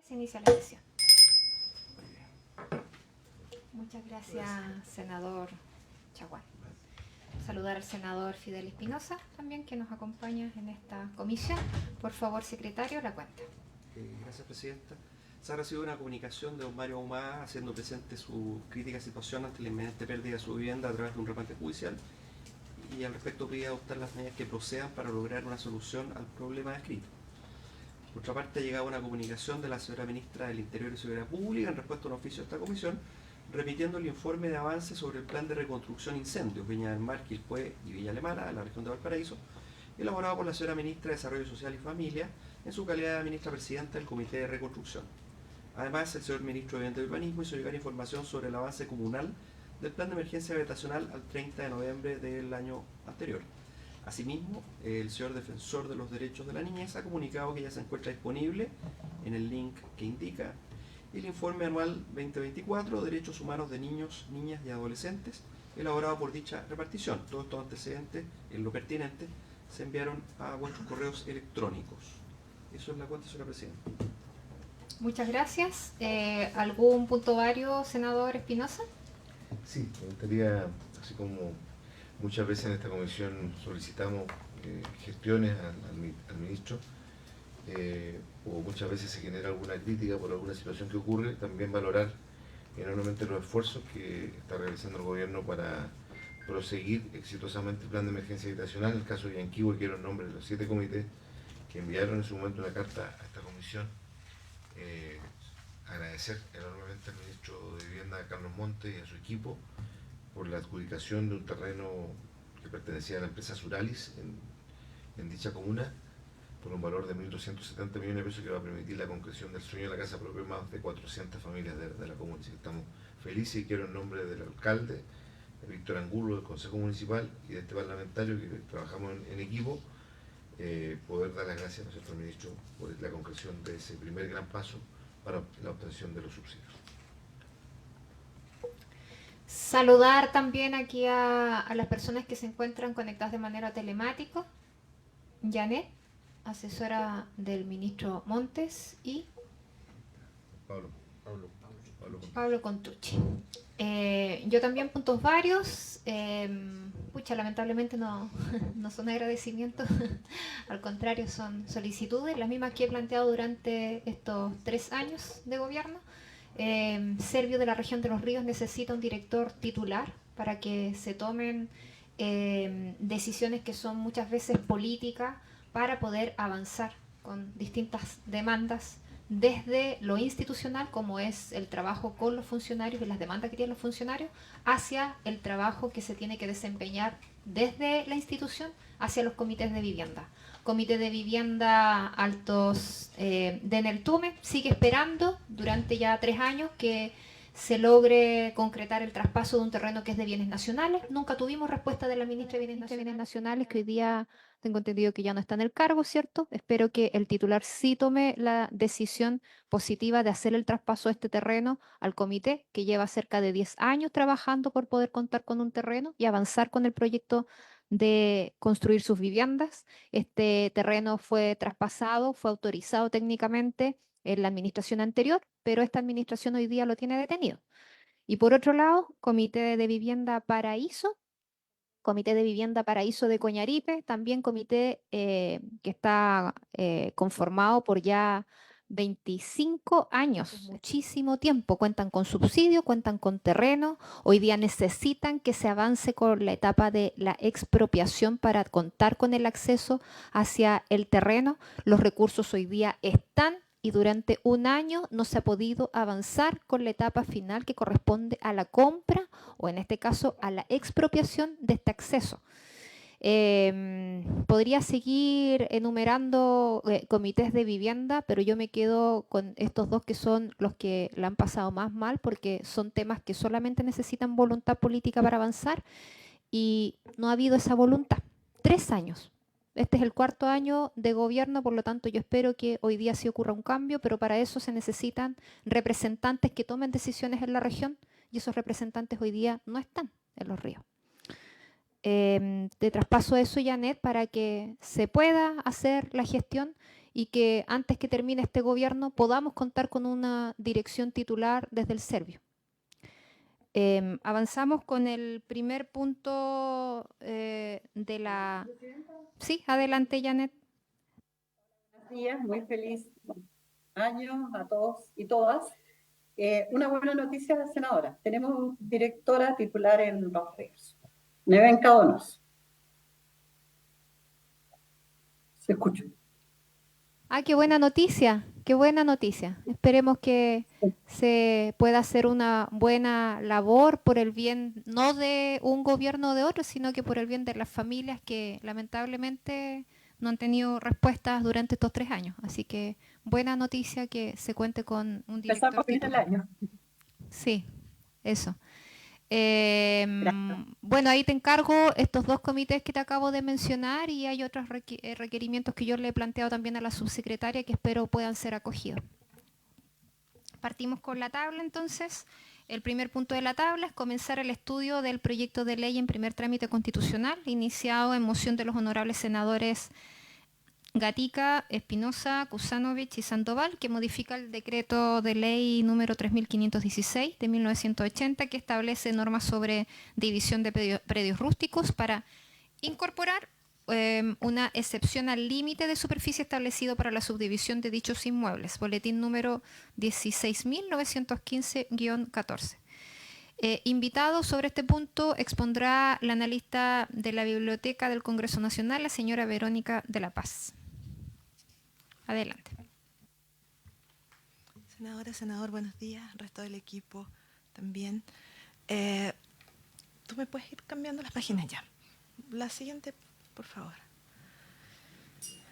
Se inicia la sesión. Muchas gracias, senador Chaguán. Saludar al senador Fidel Espinosa, también que nos acompaña en esta comisión. Por favor, secretario, la cuenta. Gracias, presidenta. Se ha recibido una comunicación de don Mario Ahumada haciendo presente su crítica situación ante la inminente pérdida de su vivienda a través de un remate judicial, y al respecto pide adoptar las medidas que procedan para lograr una solución al problema descrito. Por otra parte, ha llegado una comunicación de la señora ministra del Interior y Seguridad Pública en respuesta a un oficio de esta comisión, repitiendo el informe de avance sobre el plan de reconstrucción incendios Viña del Mar, Quilpué y Villa Alemana, en la región de Valparaíso, elaborado por la señora ministra de Desarrollo Social y Familia en su calidad de ministra presidenta del Comité de Reconstrucción. Además, el señor ministro de Ambiente y Urbanismo hizo llegar información sobre el avance comunal del plan de emergencia habitacional al 30 de noviembre del año anterior. Asimismo, el señor defensor de los derechos de la niñez ha comunicado que ya se encuentra disponible en el link que indica el informe anual 2024 Derechos Humanos de Niños, Niñas y Adolescentes, elaborado por dicha repartición. Todos estos antecedentes, en lo pertinente, se enviaron a vuestros correos electrónicos. Eso es la cuenta, señora presidenta. Muchas gracias. ¿Algún punto varios, senador Espinosa? Sí, me gustaría, así como muchas veces en esta comisión solicitamos gestiones al ministro, o muchas veces se genera alguna crítica por alguna situación que ocurre, también valorar enormemente los esfuerzos que está realizando el gobierno para proseguir exitosamente el plan de emergencia habitacional. En el caso de Yanquihue, quiero en nombre de los 7 comités que enviaron en su momento una carta a esta comisión, agradecer enormemente al ministro de Vivienda, Carlos Montes, y a su equipo por la adjudicación de un terreno que pertenecía a la empresa Suralis en dicha comuna, por un valor de 1.270 millones de pesos, que va a permitir la concreción del sueño de la casa propia más de 400 familias de la comuna. Así que estamos felices, y quiero en nombre del alcalde, de Víctor Angulo, del Consejo Municipal y de este parlamentario que trabajamos en equipo, poder dar las gracias, ¿no es cierto?, al ministro por la concreción de ese primer gran paso para la obtención de los subsidios. Saludar también aquí a las personas que se encuentran conectadas de manera telemática. Janet, asesora del ministro Montes, y Pablo Contucci. Yo también puntos varios. Lamentablemente no son agradecimientos, al contrario, son solicitudes, las mismas que he planteado durante estos 3 años de gobierno. Servio de la región de los Ríos necesita un director titular para que se tomen decisiones que son muchas veces políticas, para poder avanzar con distintas demandas desde lo institucional, como es el trabajo con los funcionarios y las demandas que tienen los funcionarios, hacia el trabajo que se tiene que desempeñar desde la institución hacia los comités de vivienda. Comité de Vivienda Altos de Neltume sigue esperando durante ya 3 años que se logre concretar el traspaso de un terreno que es de bienes nacionales. Nunca tuvimos respuesta de la ministra de Bienes Nacionales, que hoy día tengo entendido que ya no está en el cargo, ¿cierto? Espero que el titular sí tome la decisión positiva de hacer el traspaso de este terreno al comité, que lleva cerca de 10 años trabajando por poder contar con un terreno y avanzar con el proyecto de construir sus viviendas. Este terreno fue traspasado, fue autorizado técnicamente en la administración anterior, pero esta administración hoy día lo tiene detenido. Y por otro lado, Comité de Vivienda Paraíso de Coñaripe, también comité que está conformado por ya 25 años, muchísimo tiempo. Cuentan con subsidio, cuentan con terreno. Hoy día necesitan que se avance con la etapa de la expropiación para contar con el acceso hacia el terreno. Los recursos hoy día están, y durante un año no se ha podido avanzar con la etapa final que corresponde a la compra, o en este caso a la expropiación de este acceso. Podría seguir enumerando comités de vivienda, pero yo me quedo con estos 2 que son los que la han pasado más mal, porque son temas que solamente necesitan voluntad política para avanzar, y no ha habido esa voluntad. 3 años. Este es el 4.º año de gobierno, por lo tanto yo espero que hoy día sí ocurra un cambio, pero para eso se necesitan representantes que tomen decisiones en la región, y esos representantes hoy día no están en Los Ríos. Te traspaso eso, Janet, para que se pueda hacer la gestión y que antes que termine este gobierno podamos contar con una dirección titular desde el Servio. Avanzamos con el primer punto de la... Sí, adelante, Janet. Buenos días, muy feliz año a todos y todas. Una buena noticia, senadora. Tenemos directora titular en Los Ríos. Nevenka Donoso. Se escucha. Ah, qué buena noticia, qué buena noticia. Esperemos que se pueda hacer una buena labor por el bien, no de un gobierno o de otro, sino que por el bien de las familias que lamentablemente no han tenido respuestas durante estos 3 años. Así que buena noticia que se cuente con un director Empezamos bien el titular. año. Sí, eso. Gracias. Bueno, ahí te encargo estos 2 comités que te acabo de mencionar y hay otros requerimientos que yo le he planteado también a la subsecretaria que espero puedan ser acogidos. Partimos con la tabla entonces. El primer punto de la tabla es comenzar el estudio del proyecto de ley en primer trámite constitucional, iniciado en moción de los honorables senadores Gatica, Espinosa, Kusanovich y Sandoval, que modifica el decreto de ley número 3516 de 1980, que establece normas sobre división de predios rústicos para incorporar una excepción al límite de superficie establecido para la subdivisión de dichos inmuebles, boletín número 16.915-14. Invitado sobre este punto expondrá la analista de la Biblioteca del Congreso Nacional, la señora Verónica de la Paz. Adelante. Senadora, senador, buenos días, resto del equipo también. ¿Tú me puedes ir cambiando las páginas ya? La siguiente, por favor. Sí.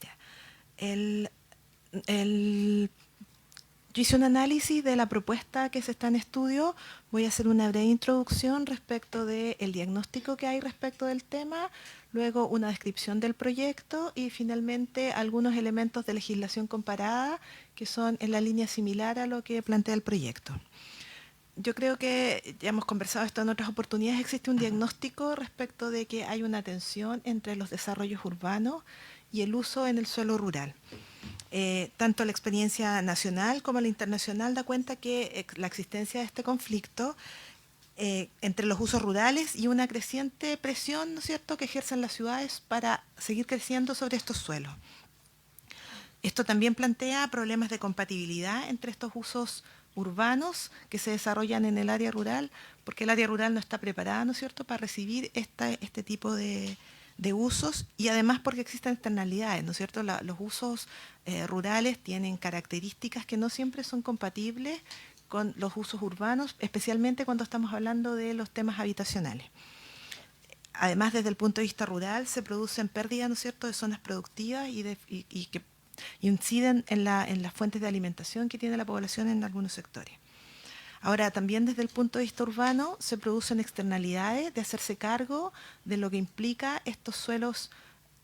Ya. Yo hice un análisis de la propuesta que se está en estudio. Voy a hacer una breve introducción respecto del diagnóstico que hay respecto del tema, luego una descripción del proyecto y finalmente algunos elementos de legislación comparada que son en la línea similar a lo que plantea el proyecto. Yo creo que ya hemos conversado esto en otras oportunidades. Existe un diagnóstico respecto de que hay una tensión entre los desarrollos urbanos y el uso en el suelo rural. Tanto la experiencia nacional como la internacional da cuenta que la existencia de este conflicto entre los usos rurales y una creciente presión, ¿no es cierto?, que ejercen las ciudades para seguir creciendo sobre estos suelos. Esto también plantea problemas de compatibilidad entre estos usos urbanos que se desarrollan en el área rural, porque el área rural no está preparada, ¿no es cierto?, para recibir este tipo de usos y además porque existen externalidades, ¿no es cierto? Los usos rurales tienen características que no siempre son compatibles con los usos urbanos, especialmente cuando estamos hablando de los temas habitacionales. Además, desde el punto de vista rural, se producen pérdidas, ¿no es cierto?, de zonas productivas y que inciden en las fuentes de alimentación que tiene la población en algunos sectores. Ahora, también desde el punto de vista urbano se producen externalidades de hacerse cargo de lo que implica estos suelos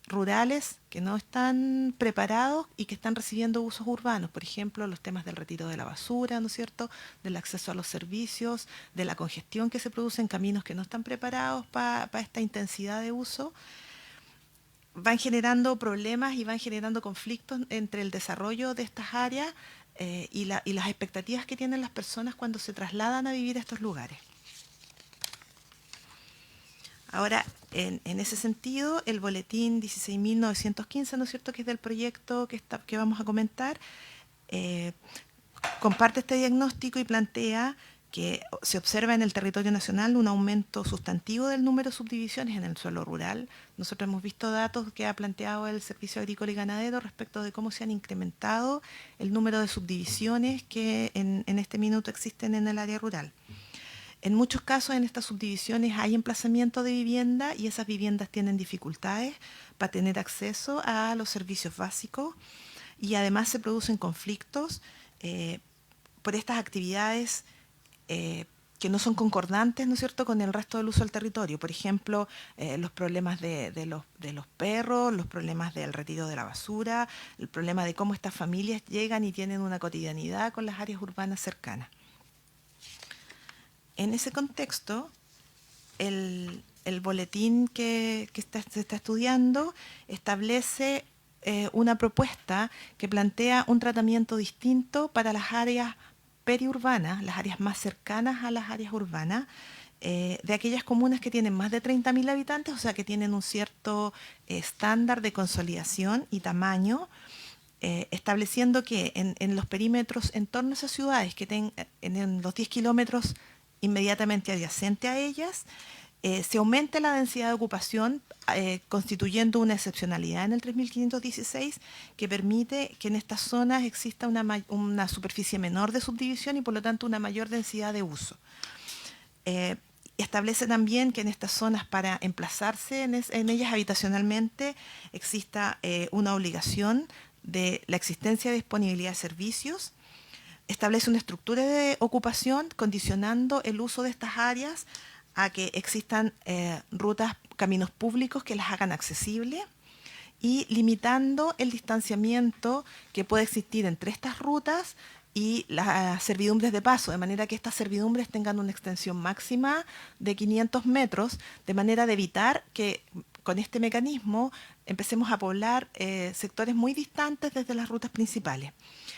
rurales que no están preparados y que están recibiendo usos urbanos. Por ejemplo, los temas del retiro de la basura, ¿no es cierto?, del acceso a los servicios, de la congestión que se produce en caminos que no están preparados para esta intensidad de uso. Van generando problemas y van generando conflictos entre el desarrollo de estas áreas y las expectativas que tienen las personas cuando se trasladan a vivir a estos lugares. Ahora, en ese sentido, el boletín 16.915, ¿no es cierto?, que es del proyecto que vamos a comentar, comparte este diagnóstico y plantea que se observa en el territorio nacional un aumento sustantivo del número de subdivisiones en el suelo rural. Nosotros hemos visto datos que ha planteado el Servicio Agrícola y Ganadero respecto de cómo se han incrementado el número de subdivisiones que en este minuto existen en el área rural. En muchos casos en estas subdivisiones hay emplazamiento de vivienda y esas viviendas tienen dificultades para tener acceso a los servicios básicos y además se producen conflictos por estas actividades que no son concordantes, ¿no es cierto?, con el resto del uso del territorio. Por ejemplo, los problemas de los perros, los problemas del retiro de la basura, el problema de cómo estas familias llegan y tienen una cotidianidad con las áreas urbanas cercanas. En ese contexto, el boletín que se está estudiando establece una propuesta que plantea un tratamiento distinto para las áreas periurbanas, las áreas más cercanas a las áreas urbanas, de aquellas comunas que tienen más de 30.000 habitantes, o sea, que tienen un cierto estándar de consolidación y tamaño, estableciendo que en los perímetros en torno a esas ciudades, que en los 10 kilómetros inmediatamente adyacente a ellas, se aumente la densidad de ocupación, constituyendo una excepcionalidad en el 3516 que permite que en estas zonas exista una superficie menor de subdivisión y por lo tanto una mayor densidad de uso. Establece también que en estas zonas, para emplazarse en ellas habitacionalmente, exista una obligación de la existencia de disponibilidad de servicios. Establece una estructura de ocupación condicionando el uso de estas áreas a que existan rutas, caminos públicos que las hagan accesibles y limitando el distanciamiento que puede existir entre estas rutas y las servidumbres de paso, de manera que estas servidumbres tengan una extensión máxima de 500 metros, de manera de evitar que con este mecanismo empecemos a poblar sectores muy distantes desde las rutas principales.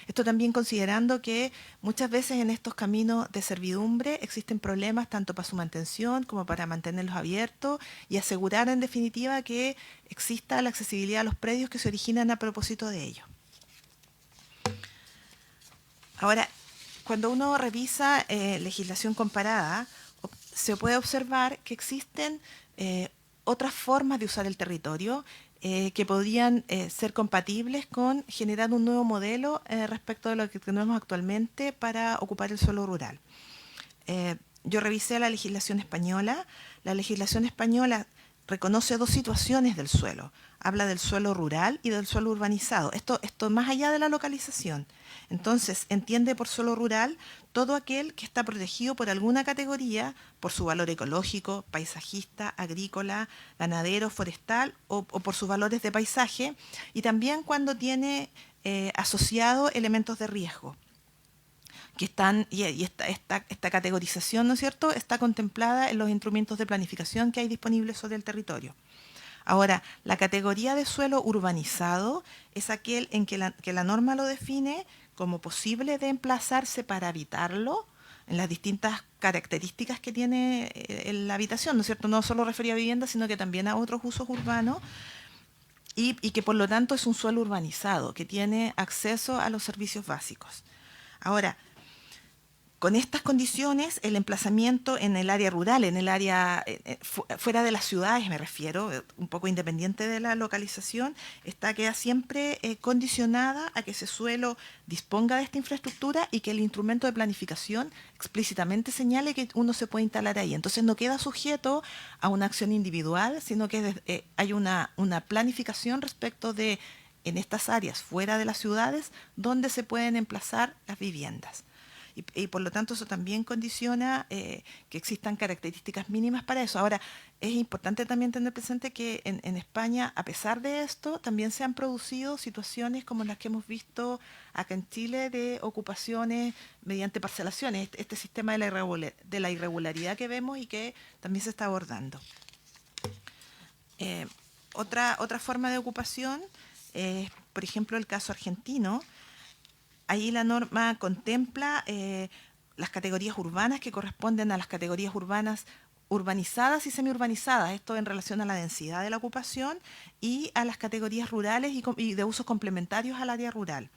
Esto también considerando que muchas veces en estos caminos de servidumbre existen problemas tanto para su mantención como para mantenerlos abiertos y asegurar en definitiva que exista la accesibilidad a los predios que se originan a propósito de ello. Ahora, cuando uno revisa legislación comparada, se puede observar que existen otras formas de usar el territorio que podrían ser compatibles con generar un nuevo modelo respecto de lo que tenemos actualmente para ocupar el suelo rural. Yo revisé la legislación española. La legislación española reconoce dos situaciones del suelo. Habla del suelo rural y del suelo urbanizado. Esto más allá de la localización. Entonces, entiende por suelo rural todo aquel que está protegido por alguna categoría, por su valor ecológico, paisajista, agrícola, ganadero, forestal o por sus valores de paisaje, y también cuando tiene asociado elementos de riesgo. Que están, y esta categorización, ¿no es cierto?, está contemplada en los instrumentos de planificación que hay disponibles sobre el territorio. Ahora, la categoría de suelo urbanizado es aquel en que la norma lo define como posible de emplazarse para habitarlo en las distintas características que tiene la habitación, ¿no es cierto? No solo refería a vivienda, sino que también a otros usos urbanos, y que por lo tanto es un suelo urbanizado, que tiene acceso a los servicios básicos. Ahora, con estas condiciones, el emplazamiento en el área rural, en el área fuera de las ciudades, me refiero, un poco independiente de la localización, queda siempre condicionada a que ese suelo disponga de esta infraestructura y que el instrumento de planificación explícitamente señale que uno se puede instalar ahí. Entonces no queda sujeto a una acción individual, sino que hay una planificación respecto de, en estas áreas fuera de las ciudades, donde se pueden emplazar las viviendas. Y por lo tanto eso también condiciona que existan características mínimas para eso. Ahora, es importante también tener presente que en España, a pesar de esto, también se han producido situaciones como las que hemos visto acá en Chile de ocupaciones mediante parcelaciones, este sistema de la irregularidad que vemos y que también se está abordando. Otra forma de ocupación es, por ejemplo, el caso argentino. Ahí la norma contempla las categorías urbanas que corresponden a las categorías urbanas urbanizadas y semiurbanizadas, esto en relación a la densidad de la ocupación, y a las categorías rurales y de usos complementarios al área rural.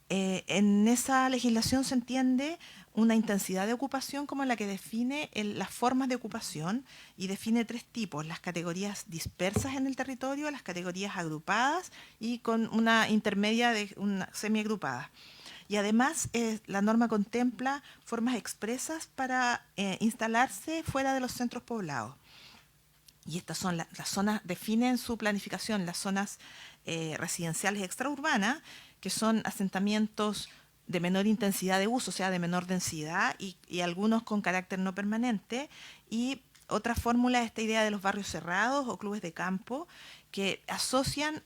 En esa legislación se entiende una intensidad de ocupación como la que define las formas de ocupación y define tres tipos: las categorías dispersas en el territorio, las categorías agrupadas y con una intermedia de una semiagrupada. Y además la norma contempla formas expresas para instalarse fuera de los centros poblados. Y estas son las zonas, definen su planificación las zonas residenciales extraurbanas, que son asentamientos de menor intensidad de uso, o sea, de menor densidad, y algunos con carácter no permanente. Y otra fórmula es esta idea de los barrios cerrados o clubes de campo, que asocian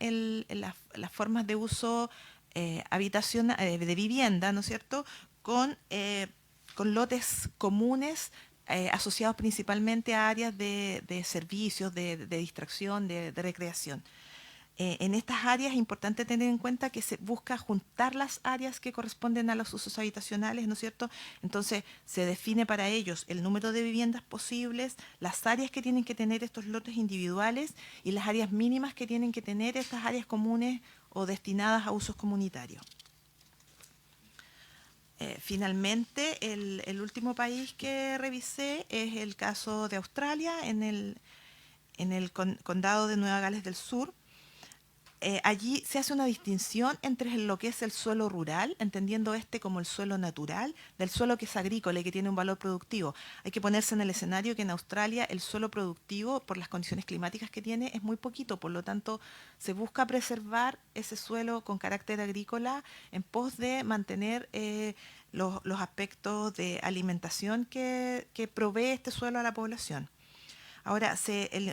las formas de uso de vivienda, ¿no es cierto?, con lotes comunes asociados principalmente a áreas de servicios, de distracción, de recreación. En estas áreas es importante tener en cuenta que se busca juntar las áreas que corresponden a los usos habitacionales, ¿no es cierto? Entonces se define para ellos el número de viviendas posibles, las áreas que tienen que tener estos lotes individuales y las áreas mínimas que tienen que tener estas áreas comunes o destinadas a usos comunitarios. Finalmente, el último país que revisé es el caso de Australia, en el condado de Nueva Gales del Sur. Allí se hace una distinción entre lo que es el suelo rural, entendiendo como el suelo natural, del suelo que es agrícola y que tiene un valor productivo. Hay que ponerse en el escenario que en Australia el suelo productivo, por las condiciones climáticas que tiene, es muy poquito. Por lo tanto, se busca preservar ese suelo con carácter agrícola en pos de mantener los aspectos de alimentación que provee este suelo a la población. Ahora,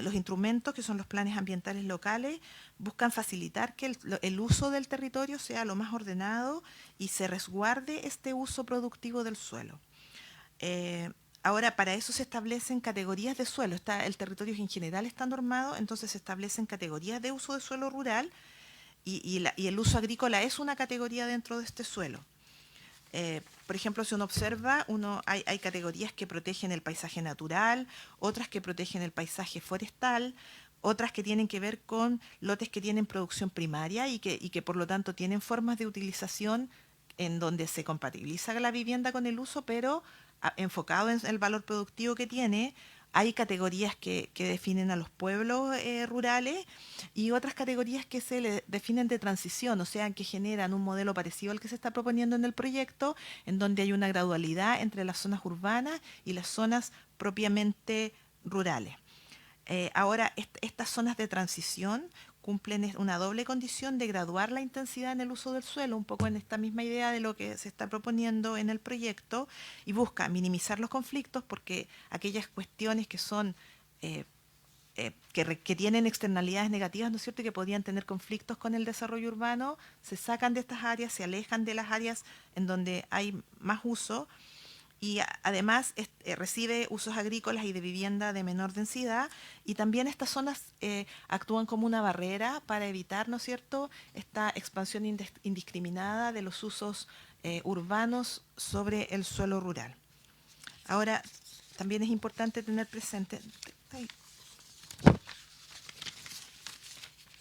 los instrumentos, que son los planes ambientales locales, buscan facilitar que el uso del territorio sea lo más ordenado y se resguarde este uso productivo del suelo. Ahora, para eso se establecen categorías de suelo. El territorio en general está normado, entonces se establecen categorías de uso de suelo rural y el uso agrícola es una categoría dentro de este suelo. Por ejemplo, si uno observa, hay categorías que protegen el paisaje natural, otras que protegen el paisaje forestal, otras que tienen que ver con lotes que tienen producción primaria y que por lo tanto tienen formas de utilización en donde se compatibiliza la vivienda con el uso, pero enfocado en el valor productivo que tiene. Hay categorías que definen a los pueblos rurales y otras categorías que se le definen de transición, o sea, que generan un modelo parecido al que se está proponiendo en el proyecto, en donde hay una gradualidad entre las zonas urbanas y las zonas propiamente rurales. Ahora, estas zonas de transición cumplen una doble condición de graduar la intensidad en el uso del suelo, un poco en esta misma idea de lo que se está proponiendo en el proyecto, y busca minimizar los conflictos porque aquellas cuestiones que son que tienen externalidades negativas, ¿no es cierto?, y que podrían tener conflictos con el desarrollo urbano, se sacan de estas áreas, se alejan de las áreas en donde hay más uso, y además recibe usos agrícolas y de vivienda de menor densidad, y también estas zonas actúan como una barrera para evitar, ¿no es cierto?, esta expansión indiscriminada de los usos urbanos sobre el suelo rural. Ahora, también es importante tener presente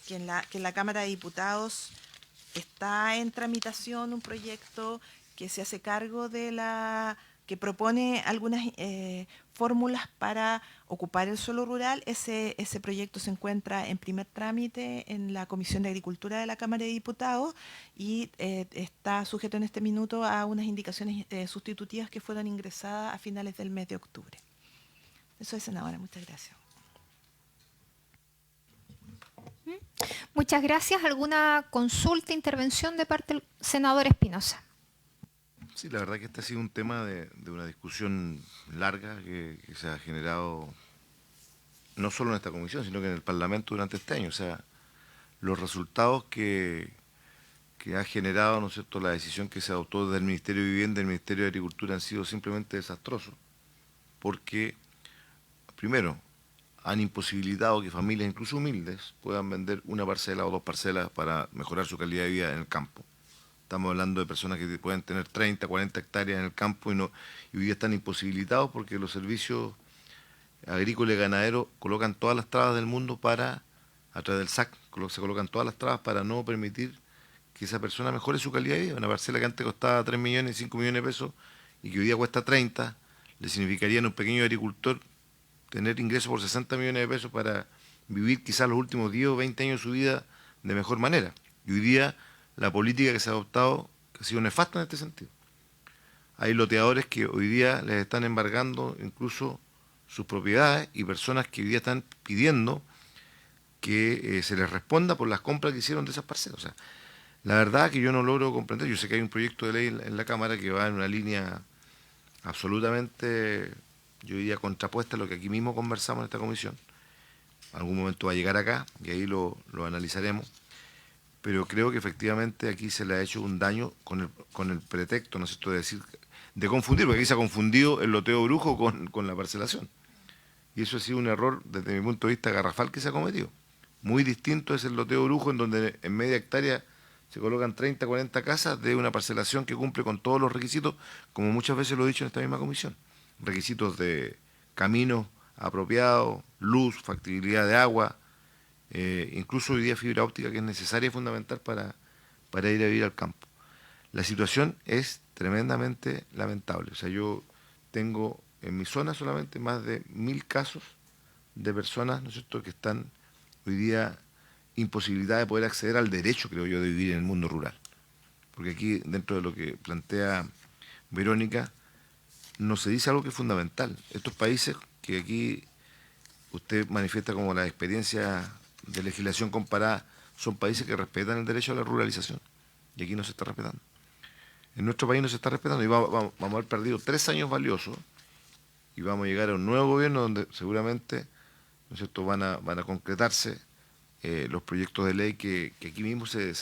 que en la Cámara de Diputados está en tramitación un proyecto que se hace cargo que propone algunas fórmulas para ocupar el suelo rural. Ese proyecto se encuentra en primer trámite en la Comisión de Agricultura de la Cámara de Diputados y está sujeto en este minuto a unas indicaciones sustitutivas que fueron ingresadas a finales del mes de octubre. Eso es, senadora. Muchas gracias. Muchas gracias. ¿Alguna consulta, intervención de parte del senador Espinosa? Sí, la verdad que este ha sido un tema de una discusión larga que se ha generado no solo en esta comisión, sino que en el Parlamento durante este año. O sea, los resultados que ha generado, ¿no es cierto?, la decisión que se adoptó desde el Ministerio de Vivienda y el Ministerio de Agricultura han sido simplemente desastrosos, porque, primero, han imposibilitado que familias incluso humildes puedan vender una parcela o dos parcelas para mejorar su calidad de vida en el campo. Estamos hablando de personas que pueden tener 30, 40 hectáreas en el campo y hoy día están imposibilitados porque los servicios agrícolas y ganaderos colocan todas las trabas del mundo a través del SAC, se colocan todas las trabas para no permitir que esa persona mejore su calidad de vida. Una parcela que antes costaba 3 millones, 5 millones de pesos y que hoy día cuesta 30, le significaría a un pequeño agricultor tener ingresos por 60 millones de pesos para vivir quizás los últimos 10 o 20 años de su vida de mejor manera. Y hoy día la política que se ha adoptado ha sido nefasta en este sentido. Hay loteadores que hoy día les están embargando incluso sus propiedades y personas que hoy día están pidiendo que se les responda por las compras que hicieron de esas parcelas. O sea, la verdad que yo no logro comprender. Yo sé que hay un proyecto de ley en la Cámara que va en una línea absolutamente, yo diría, contrapuesta a lo que aquí mismo conversamos en esta comisión. Algún momento va a llegar acá y ahí lo analizaremos. Pero creo que efectivamente aquí se le ha hecho un daño con el pretexto, ¿no es cierto?, de decir de confundir, porque aquí se ha confundido el loteo brujo con la parcelación. Y eso ha sido un error desde mi punto de vista garrafal que se ha cometido. Muy distinto es el loteo brujo, en donde en media hectárea se colocan 30, 40 casas de una parcelación que cumple con todos los requisitos, como muchas veces lo he dicho en esta misma comisión. Requisitos de caminos apropiados, luz, factibilidad de agua, incluso hoy día fibra óptica, que es necesaria y fundamental para ir a vivir al campo. La situación es tremendamente lamentable. O sea, yo tengo en mi zona solamente más de 1000 casos de personas, ¿no es cierto?, que están hoy día imposibilitadas de poder acceder al derecho, creo yo, de vivir en el mundo rural. Porque aquí, dentro de lo que plantea Verónica, no se dice algo que es fundamental. Estos países que aquí usted manifiesta como la experiencia de legislación comparada, son países que respetan el derecho a la ruralización. Y aquí no se está respetando. En nuestro país no se está respetando y vamos a haber perdido 3 años valiosos y vamos a llegar a un nuevo gobierno donde seguramente, ¿no es cierto?, van a concretarse los proyectos de ley que aquí mismo se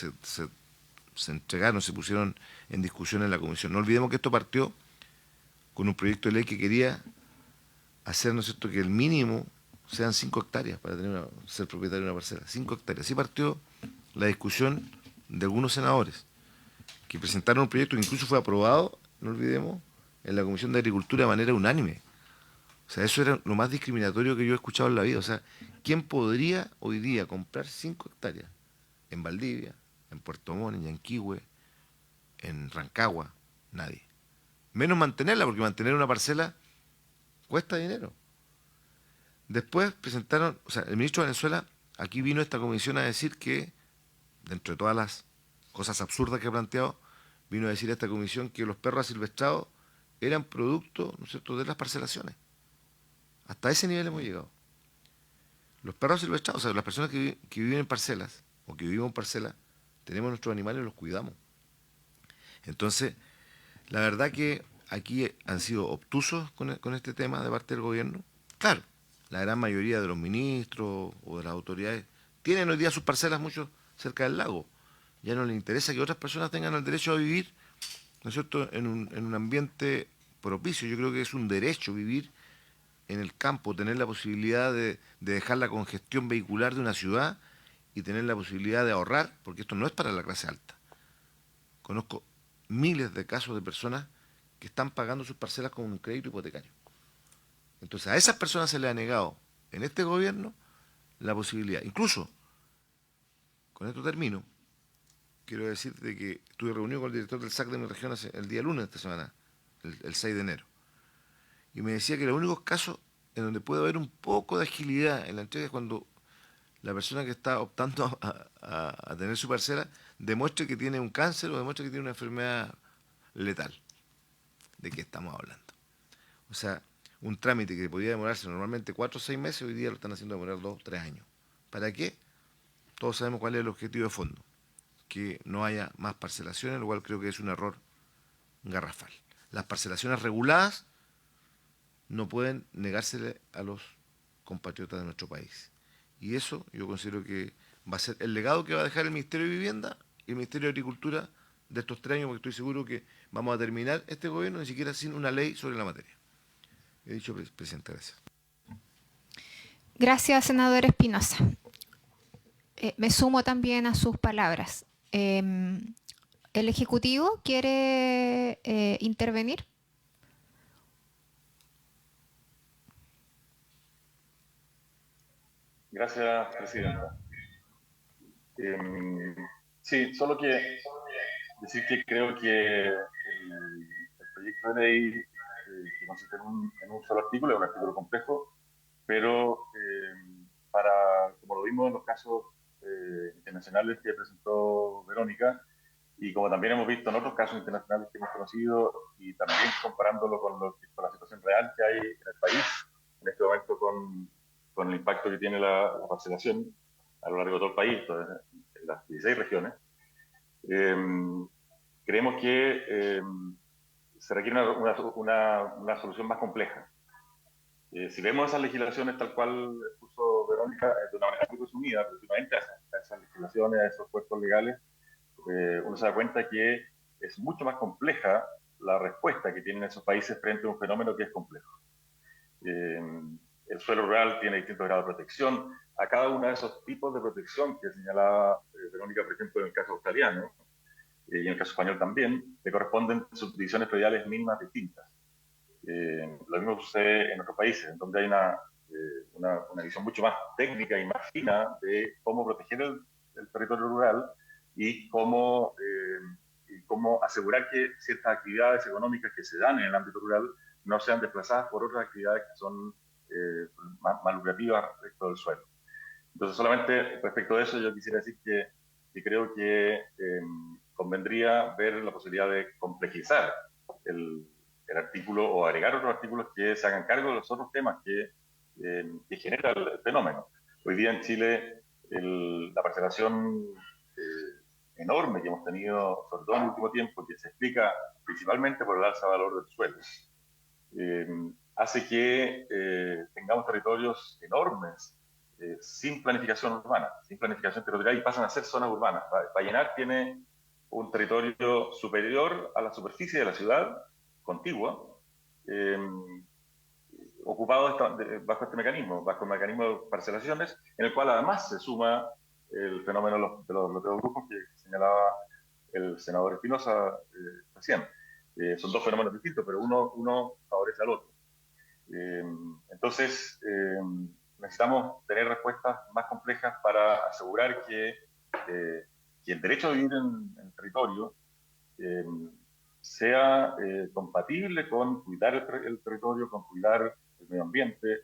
entregaron, se pusieron en discusión en la comisión. No olvidemos que esto partió con un proyecto de ley que quería hacer, ¿no es cierto?, que el mínimo sean 5 hectáreas para ser propietario de una parcela. 5 hectáreas. Así partió la discusión de algunos senadores que presentaron un proyecto que incluso fue aprobado, no olvidemos, en la Comisión de Agricultura de manera unánime. O sea, eso era lo más discriminatorio que yo he escuchado en la vida. O sea, ¿quién podría hoy día comprar 5 hectáreas en Valdivia, en Puerto Montt, en Yanquihue, en Rancagua? Nadie. Menos mantenerla, porque mantener una parcela cuesta dinero. Después presentaron, o sea, el ministro de Venezuela aquí vino a esta comisión a decir que, dentro de todas las cosas absurdas que ha planteado, vino a decir a esta comisión que los perros asilvestrados eran producto, ¿no es cierto?, de las parcelaciones. Hasta ese nivel hemos llegado. Los perros asilvestrados, o sea, las personas que viven en parcelas, o que vivimos en parcelas, tenemos nuestros animales y los cuidamos. Entonces, la verdad que aquí han sido obtusos con este tema de parte del gobierno. Claro, la gran mayoría de los ministros o de las autoridades tienen hoy día sus parcelas mucho cerca del lago. Ya no les interesa que otras personas tengan el derecho a vivir, ¿no es cierto?, en un ambiente propicio. Yo creo que es un derecho vivir en el campo, tener la posibilidad de dejar la congestión vehicular de una ciudad y tener la posibilidad de ahorrar, porque esto no es para la clase alta. Conozco miles de casos de personas que están pagando sus parcelas con un crédito hipotecario. Entonces a esas personas se les ha negado en este gobierno la posibilidad. Incluso, con esto termino, quiero decirte que estuve reunido con el director del SAC de mi región el día lunes de esta semana, el 6 de enero, y me decía que los únicos casos en donde puede haber un poco de agilidad en la entrega es cuando la persona que está optando a tener su parcela demuestre que tiene un cáncer o demuestre que tiene una enfermedad letal. ¿De qué estamos hablando? O sea, un trámite que podía demorarse normalmente 4 o 6 meses, hoy día lo están haciendo demorar 2 o 3 años. ¿Para qué? Todos sabemos cuál es el objetivo de fondo. Que no haya más parcelaciones, lo cual creo que es un error garrafal. Las parcelaciones reguladas no pueden negársele a los compatriotas de nuestro país. Y eso yo considero que va a ser el legado que va a dejar el Ministerio de Vivienda y el Ministerio de Agricultura de estos 3 años, porque estoy seguro que vamos a terminar este gobierno ni siquiera sin una ley sobre la materia. He dicho, presidente, gracias. Gracias, senador Espinosa. Me sumo también a sus palabras. ¿El Ejecutivo quiere intervenir? Gracias, presidenta. Sí, solo que decir que creo que el proyecto de ley que consiste en un solo artículo, es un artículo complejo, pero como lo vimos en los casos internacionales que presentó Verónica, y como también hemos visto en otros casos internacionales que hemos conocido, y también comparándolo con la situación real que hay en el país, en este momento con el impacto que tiene la parcelación a lo largo de todo el país, en las 16 regiones, creemos que se requiere una solución más compleja. Si vemos esas legislaciones tal cual puso Verónica, de una manera muy resumida, relativamente a esas legislaciones, a esos cuerpos legales, uno se da cuenta que es mucho más compleja la respuesta que tienen esos países frente a un fenómeno que es complejo. El suelo rural tiene distintos grados de protección. A cada uno de esos tipos de protección que señalaba Verónica, por ejemplo, en el caso australiano, y en el caso español también, le corresponden subdivisiones prediales mínimas distintas. Lo mismo sucede en otros países, en donde hay una visión mucho más técnica y más fina de cómo proteger el territorio rural y cómo asegurar que ciertas actividades económicas que se dan en el ámbito rural no sean desplazadas por otras actividades que son más lucrativas respecto del suelo. Entonces, solamente respecto de eso, yo quisiera decir que creo que convendría ver la posibilidad de complejizar el artículo o agregar otros artículos que se hagan cargo de los otros temas que genera el fenómeno. Hoy día en Chile la parcelación enorme que hemos tenido, sobre todo en el último tiempo, que se explica principalmente por el alza de valor del suelo, hace que tengamos territorios enormes sin planificación urbana, sin planificación territorial, y pasan a ser zonas urbanas. Vallenar tiene un territorio superior a la superficie de la ciudad, contigua, ocupado bajo el mecanismo de parcelaciones, en el cual además se suma el fenómeno de los grupos que señalaba el senador Espinosa recién. Son dos fenómenos distintos, pero uno favorece al otro. Entonces, necesitamos tener respuestas más complejas para asegurar que el derecho a vivir en el territorio sea compatible con cuidar el territorio, con cuidar el medio ambiente,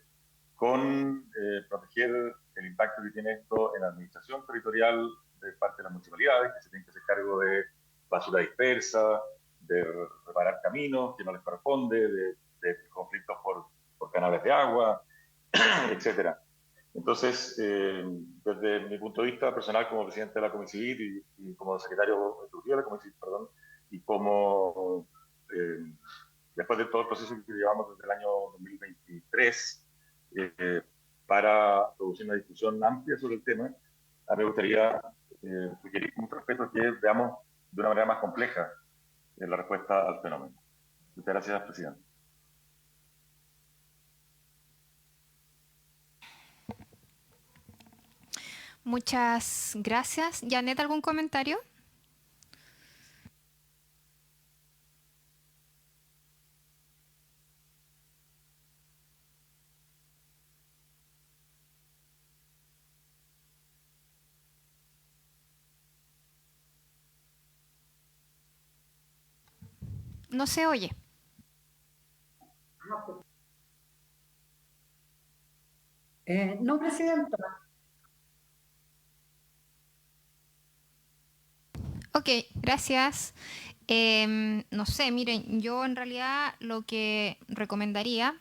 con proteger el impacto que tiene esto en la administración territorial de parte de las municipalidades, que se tienen que hacer cargo de basura dispersa, de reparar caminos que no les corresponde, de conflictos por canales de agua, etcétera. Entonces, desde mi punto de vista personal como presidente de la Comicivil y como secretario ejecutivo de la Comicivil, perdón, y como después de todo el proceso que llevamos desde el año 2023 para producir una discusión amplia sobre el tema, a mí me gustaría sugerir con mucho respeto que veamos de una manera más compleja la respuesta al fenómeno. Muchas gracias, presidente. Muchas gracias. Janet, ¿algún comentario? No se oye. No, presidenta. Ok, gracias. No sé, miren, yo en realidad lo que recomendaría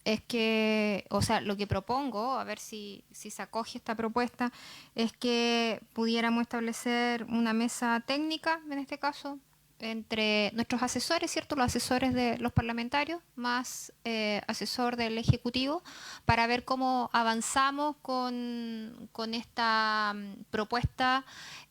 es que, o sea, lo que propongo, a ver si se acoge esta propuesta, es que pudiéramos establecer una mesa técnica, en este caso, entre nuestros asesores, ¿cierto? Los asesores de los parlamentarios, más asesor del Ejecutivo, para ver cómo avanzamos con esta propuesta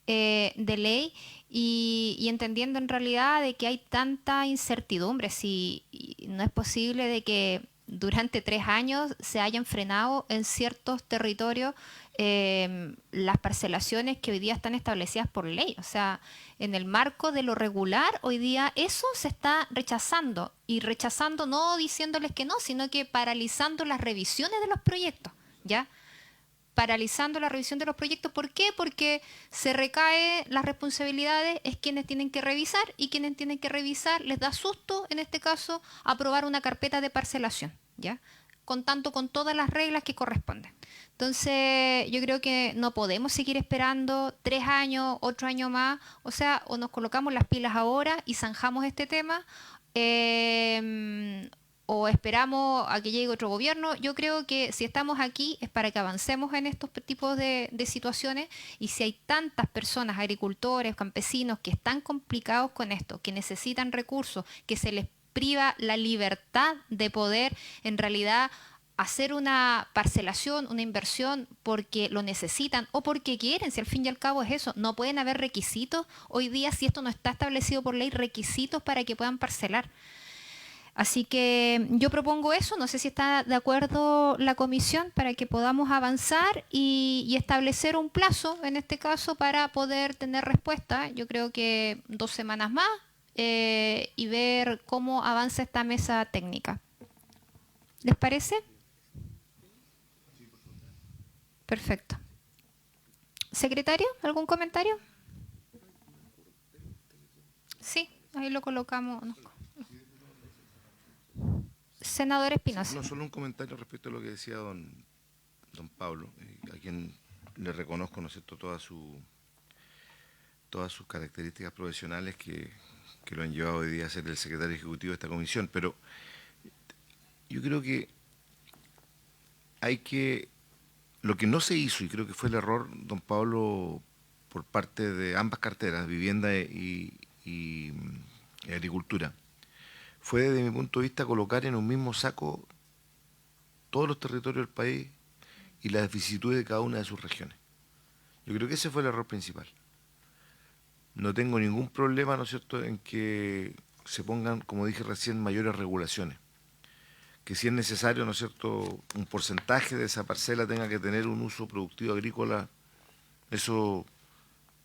de ley y entendiendo en realidad de que hay tanta incertidumbre, si y no es posible de que durante 3 años se hayan frenado en ciertos territorios las parcelaciones que hoy día están establecidas por ley. O sea, en el marco de lo regular, hoy día eso se está rechazando. Y rechazando no diciéndoles que no, sino que paralizando las revisiones de los proyectos, ¿ya? Paralizando la revisión de los proyectos. ¿Por qué? Porque se recae las responsabilidades, es quienes tienen que revisar, y quienes tienen que revisar les da susto, en este caso, aprobar una carpeta de parcelación, ¿ya? Contando con todas las reglas que corresponden. Entonces, yo creo que no podemos seguir esperando 3 años, 8 años más, o sea, o nos colocamos las pilas ahora y zanjamos este tema, o esperamos a que llegue otro gobierno. Yo creo que si estamos aquí es para que avancemos en estos tipos de situaciones, y si hay tantas personas, agricultores, campesinos, que están complicados con esto, que necesitan recursos, que se les priva la libertad de poder en realidad hacer una parcelación, una inversión porque lo necesitan o porque quieren, si al fin y al cabo es eso. No pueden haber requisitos hoy día, si esto no está establecido por ley, requisitos para que puedan parcelar. Así que yo propongo eso, no sé si está de acuerdo la comisión para que podamos avanzar y establecer un plazo, en este caso, para poder tener respuesta. Yo creo que 2 semanas más y ver cómo avanza esta mesa técnica. ¿Les parece? Perfecto. Secretario, ¿algún comentario? Sí, ahí lo colocamos. No. Senador Espinosa. No, solo un comentario respecto a lo que decía don Pablo, a quien le reconozco, ¿no es cierto?, todas sus características profesionales que lo han llevado hoy día a ser el secretario ejecutivo de esta comisión, pero yo creo que lo que no se hizo, y creo que fue el error, don Pablo, por parte de ambas carteras, vivienda y agricultura, fue desde mi punto de vista colocar en un mismo saco todos los territorios del país y las vicisitudes de cada una de sus regiones. Yo creo que ese fue el error principal. No tengo ningún problema, ¿no es cierto?, en que se pongan, como dije recién, mayores regulaciones. Que si es necesario, ¿no es cierto?, un porcentaje de esa parcela tenga que tener un uso productivo agrícola, eso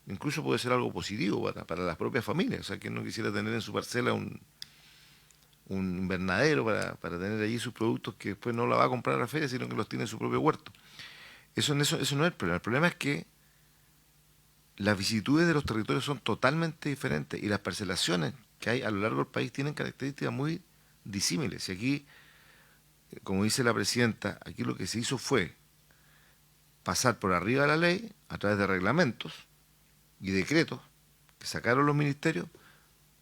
incluso puede ser algo positivo para las propias familias. O sea, que no quisiera tener en su parcela un invernadero para tener allí sus productos que después no la va a comprar a la feria, sino que los tiene en su propio huerto. Eso no es el problema. El problema es que las vicisitudes de los territorios son totalmente diferentes y las parcelaciones que hay a lo largo del país tienen características muy disímiles. Y aquí, como dice la presidenta, aquí lo que se hizo fue pasar por arriba de la ley a través de reglamentos y decretos que sacaron los ministerios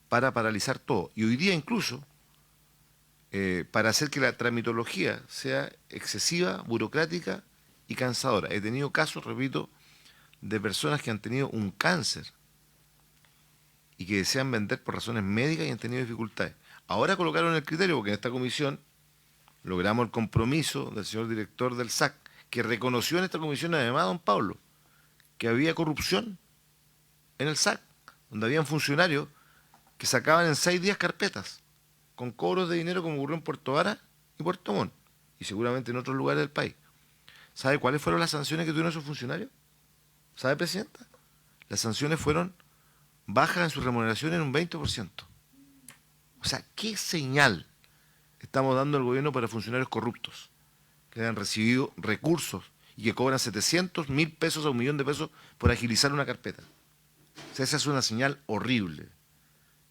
para paralizar todo. Y hoy día incluso, para hacer que la tramitología sea excesiva, burocrática y cansadora. He tenido casos, repito, de personas que han tenido un cáncer y que desean vender por razones médicas y han tenido dificultades. Ahora colocaron el criterio, porque en esta comisión logramos el compromiso del señor director del SAC, que reconoció en esta comisión, además, don Pablo, que había corrupción en el SAC, donde habían funcionarios que sacaban en 6 días carpetas, con cobros de dinero como ocurrió en Puerto Vara y Puerto Montt, y seguramente en otros lugares del país. ¿Sabe cuáles fueron las sanciones que tuvieron esos funcionarios? ¿Sabe, presidenta? Las sanciones fueron bajas en su remuneración en un 20%. O sea, ¿qué señal estamos dando al gobierno para funcionarios corruptos que han recibido recursos y que cobran 700, 1.000 pesos a 1.000.000 de pesos por agilizar una carpeta? O sea, esa es una señal horrible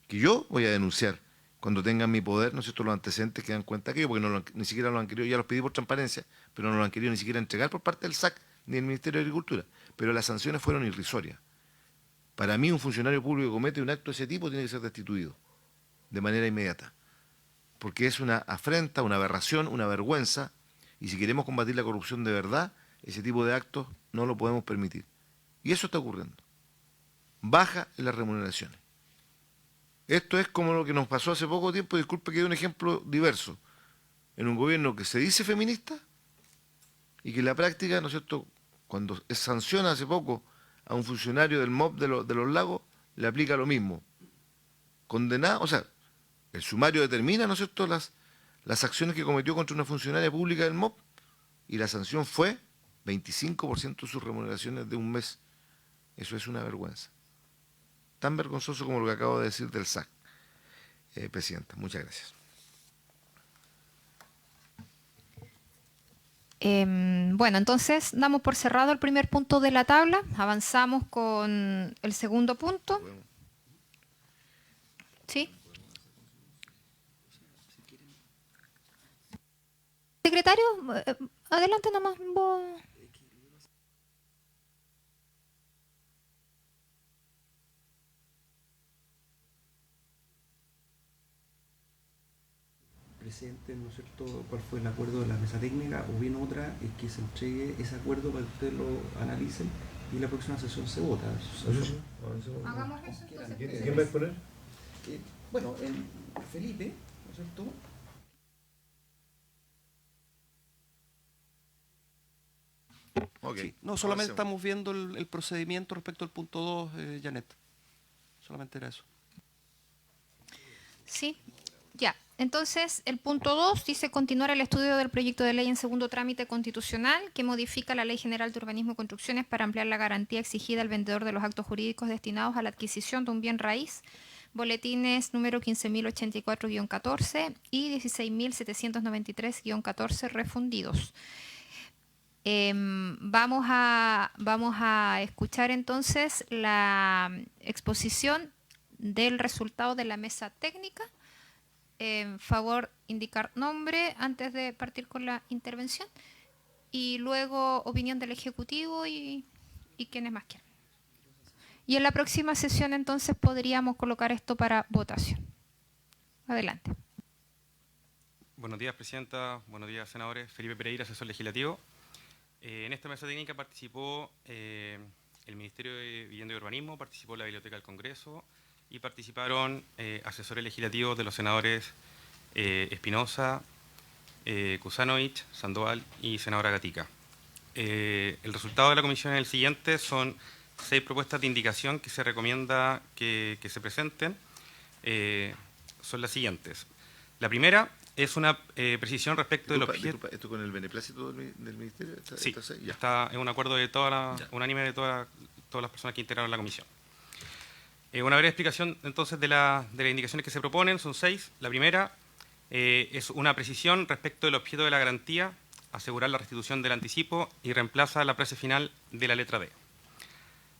que yo voy a denunciar cuando tengan mi poder, ¿no es cierto?, los antecedentes que dan cuenta que yo, porque ni siquiera lo han querido, ya los pedí por transparencia, pero no lo han querido ni siquiera entregar por parte del SAC ni del Ministerio de Agricultura. Pero las sanciones fueron irrisorias. Para mí, un funcionario público que comete un acto de ese tipo tiene que ser destituido de manera inmediata, porque es una afrenta, una aberración, una vergüenza, y si queremos combatir la corrupción de verdad, ese tipo de actos no lo podemos permitir. Y eso está ocurriendo. Baja en las remuneraciones. Esto es como lo que nos pasó hace poco tiempo, disculpe que dé un ejemplo diverso, en un gobierno que se dice feminista y que en la práctica, ¿no es cierto?, cuando sanciona hace poco a un funcionario del MOP de los Lagos, le aplica lo mismo. Condenado, o sea, el sumario determina, ¿no es cierto?, las acciones que cometió contra una funcionaria pública del MOP, y la sanción fue 25% de sus remuneraciones de un mes. Eso es una vergüenza. Tan vergonzoso como lo que acabo de decir del SAC. Presidenta, muchas gracias. Bueno, entonces damos por cerrado el primer punto de la tabla. Avanzamos con el segundo punto. ¿Sí? Secretario, adelante nomás. Vos. Presidente, ¿no es cierto?, cuál fue el acuerdo de la mesa técnica, o bien otra es que se entregue ese acuerdo para que ustedes lo analicen y la próxima sesión se vota. Hagamos eso entonces. ¿Quién va a exponer? Bueno, Felipe, ¿no es cierto? Ok. Sí. No, solamente Avancemos. estamos viendo el procedimiento respecto al punto 2, Janet. Solamente era eso. Sí, ya. Entonces, el punto 2 dice continuar el estudio del proyecto de ley en segundo trámite constitucional que modifica la Ley General de Urbanismo y Construcciones para ampliar la garantía exigida al vendedor de los actos jurídicos destinados a la adquisición de un bien raíz, boletines número 15.084-14 y 16.793-14 refundidos. Vamos a escuchar entonces la exposición del resultado de la mesa técnica. Favor indicar nombre antes de partir con la intervención y luego opinión del Ejecutivo y quienes más quieran. Y en la próxima sesión entonces podríamos colocar esto para votación. Adelante. Buenos días, Presidenta. Buenos días, senadores. Felipe Pereira, asesor legislativo. En esta mesa técnica participó el Ministerio de Vivienda y Urbanismo, participó la Biblioteca del Congreso y participaron asesores legislativos de los senadores Espinosa, Kusanovich, Sandoval y senadora Gatica. El resultado de la comisión es el siguiente: son 6 propuestas de indicación que se recomienda que se presenten. Son las siguientes. La primera es una precisión respecto del objeto. Disculpa, ¿esto con el beneplácito del Ministerio? Sí, Ya. está en un acuerdo de unánime de todas las personas que integraron la comisión. Una breve explicación entonces de las indicaciones que se proponen, son 6. La primera es una precisión respecto del objeto de la garantía, asegurar la restitución del anticipo y reemplaza la frase final de la letra D.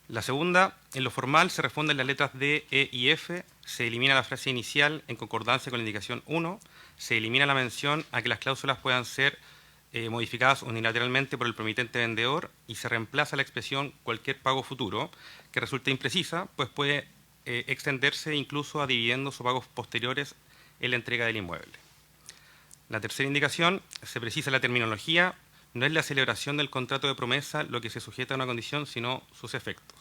La segunda, en lo formal se refunden las letras D, E y F, se elimina la frase inicial en concordancia con la indicación 1, se elimina la mención a que las cláusulas puedan ser modificadas unilateralmente por el promitente vendedor y se reemplaza la expresión cualquier pago futuro, que resulta imprecisa, pues puede extenderse incluso a dividendos o pagos posteriores en la entrega del inmueble. La tercera indicación, se precisa la terminología, no es la celebración del contrato de promesa lo que se sujeta a una condición, sino sus efectos.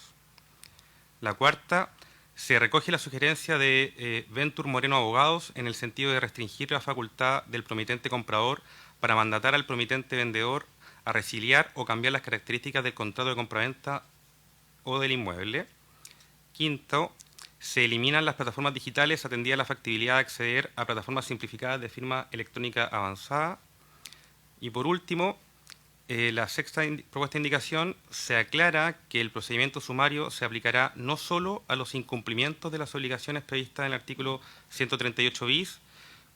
La cuarta, se recoge la sugerencia de Ventur Moreno Abogados en el sentido de restringir la facultad del promitente comprador para mandatar al promitente vendedor a resiliar o cambiar las características del contrato de compraventa o del inmueble. Quinto, se eliminan las plataformas digitales atendida la factibilidad de acceder a plataformas simplificadas de firma electrónica avanzada. Y por último, la sexta propuesta de indicación, se aclara que el procedimiento sumario se aplicará no solo a los incumplimientos de las obligaciones previstas en el artículo 138 bis,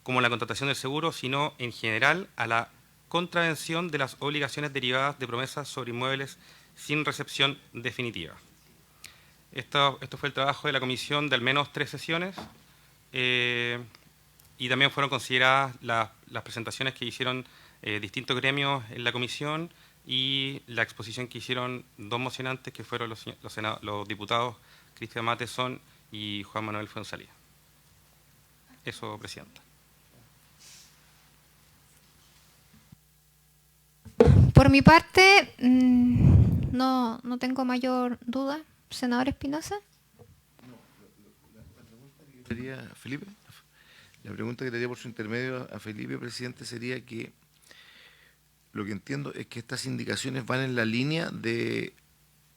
como la contratación del seguro, sino en general a la contravención de las obligaciones derivadas de promesas sobre inmuebles sin recepción definitiva. Esto fue el trabajo de la comisión de al menos 3 sesiones y también fueron consideradas las presentaciones que hicieron distintos gremios en la comisión y la exposición que hicieron 2 mocionantes, que fueron los diputados Cristian Matesón y Juan Manuel Fuenzalía. Eso, Presidenta. Por mi parte, no tengo mayor duda. Senador Espinosa. Felipe, la pregunta que le haría por su intermedio a Felipe, presidente, sería que lo que entiendo es que estas indicaciones van en la línea de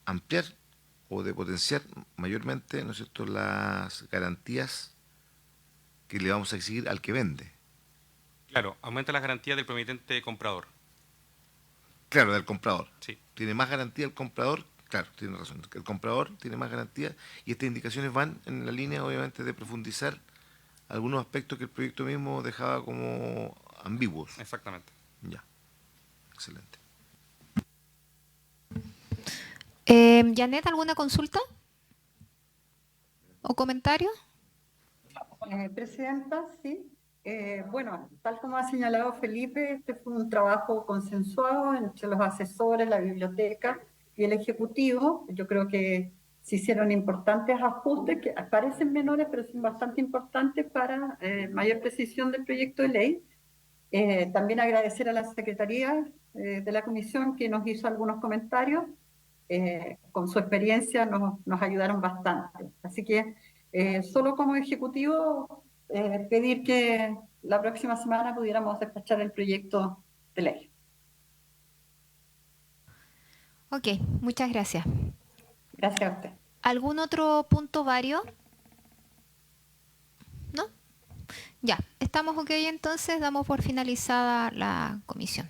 ampliar o de potenciar mayormente, ¿no es cierto?, las garantías que le vamos a exigir al que vende. Claro, aumenta las garantías del promitente comprador. Claro, del comprador. Sí. Tiene más garantía el comprador, claro, tiene razón. El comprador tiene más garantía y estas indicaciones van en la línea, obviamente, de profundizar algunos aspectos que el proyecto mismo dejaba como ambiguos. Exactamente. Ya. Excelente. Janet, ¿alguna consulta o comentario? Presidenta, sí. Bueno, tal como ha señalado Felipe, este fue un trabajo consensuado entre los asesores, la biblioteca y el Ejecutivo. Yo creo que se hicieron importantes ajustes que parecen menores, pero son bastante importantes para mayor precisión del proyecto de ley. También agradecer a la Secretaría de la Comisión que nos hizo algunos comentarios. Con su experiencia nos ayudaron bastante. Así que solo como Ejecutivo pedir que la próxima semana pudiéramos despachar el proyecto de ley. Ok, muchas gracias. Gracias a usted. ¿Algún otro punto vario? ¿No? Ya, estamos ok, entonces damos por finalizada la comisión.